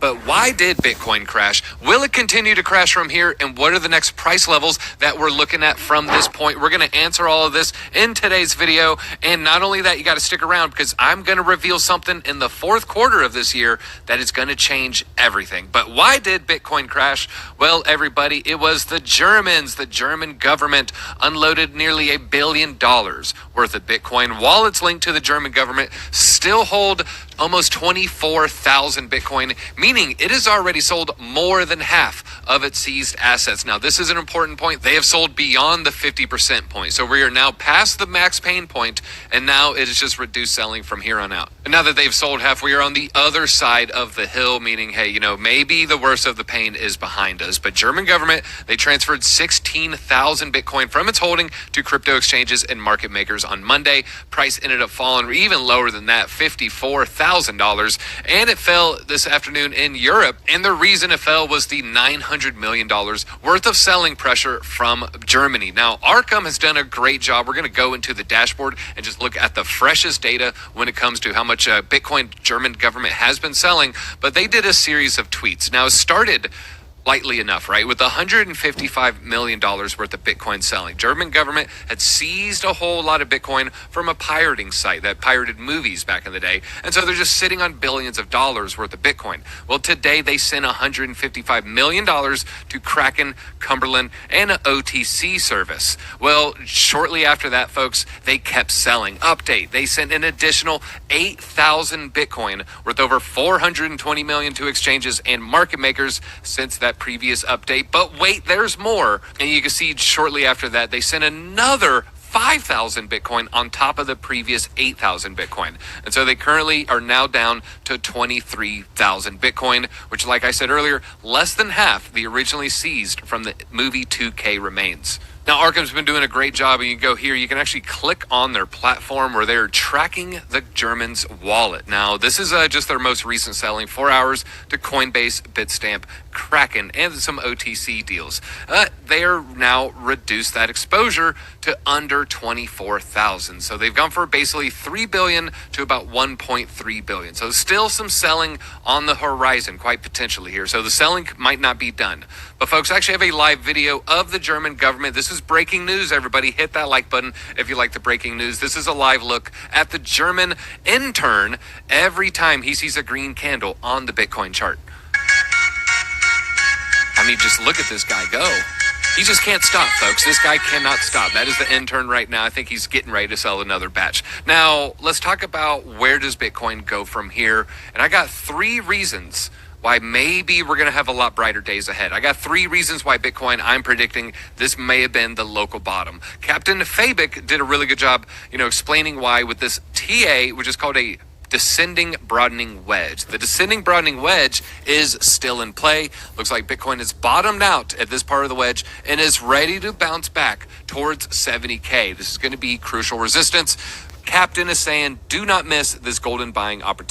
But why did Bitcoin crash? Will it continue to crash from here? And what are the next price levels that we're looking at from this point? We're going to answer all of this in today's video. And not only that, you got to stick around because I'm going to reveal something in the fourth quarter of this year that is going to change everything. But why did Bitcoin crash? Well, everybody, it was the Germans. The German government unloaded nearly $1 billion worth of Bitcoin. Wallets linked to the German government still hold almost 24,000 Bitcoin, meaning it has already sold more than half of its seized assets. Now, this is an important point. They have sold beyond the 50% point. So we are now past the max pain point, and now it is just reduced selling from here on out. And now that they've sold half, we are on the other side of the hill, meaning, hey, maybe the worst of the pain is behind us. But German government, they transferred 16,000 Bitcoin from its holding to crypto exchanges and market makers on Monday. Price ended up falling even lower than that, $54,000. And it fell this afternoon in Europe. And the reason it fell was the $900 million worth of selling pressure from Germany. Now, Arkham has done a great job. We're going to go into the dashboard and just look at the freshest data when it comes to how much Bitcoin German government has been selling. But they did a series of tweets. Now, it started lightly enough, right? With $155 million worth of Bitcoin selling. German government had seized a whole lot of Bitcoin from a pirating site that pirated movies back in the day. And so they're just sitting on billions of dollars worth of Bitcoin. Well, today they sent $155 million to Kraken, Cumberland, and an OTC service. Well, shortly after that, folks, they kept selling. Update. They sent an additional 8,000 Bitcoin worth over $420 million to exchanges and market makers since that previous update. But wait, there's more. And you can see shortly after that, they sent another 5,000 Bitcoin on top of the previous 8,000 Bitcoin. And so they currently are now down to 23,000 Bitcoin, which, like I said earlier, less than half the originally seized from the movie 2K remains. Now, Arkham's been doing a great job, and you go here, you can actually click on their platform where they're tracking the Germans' wallet. Now, this is just their most recent selling, 4 hours to Coinbase, Bitstamp, Kraken, and some OTC deals. They are now reduced that exposure to under 24,000. So they've gone from basically 3 billion to about 1.3 billion. So still some selling on the horizon, quite potentially here. So the selling might not be done. But folks, I actually have a live video of the German government. This is breaking news, everybody. Hit that like button if you like the breaking news. This is a live look at the German intern every time he sees a green candle on the Bitcoin chart. I mean, just look at this guy go. He just can't stop, folks. This guy cannot stop. That is the intern right now. I think he's getting ready to sell another batch. Now, let's talk about where does Bitcoin go from here. And I got 3 reasons why maybe we're going to have a lot brighter days ahead. I got 3 reasons why Bitcoin, I'm predicting this may have been the local bottom. Captain Fabic did a really good job, explaining why with this TA, which is called a descending broadening wedge. The descending broadening wedge is still in play. Looks like Bitcoin is bottomed out at this part of the wedge and is ready to bounce back towards 70K. This is going to be crucial resistance. Captain is saying, do not miss this golden buying opportunity.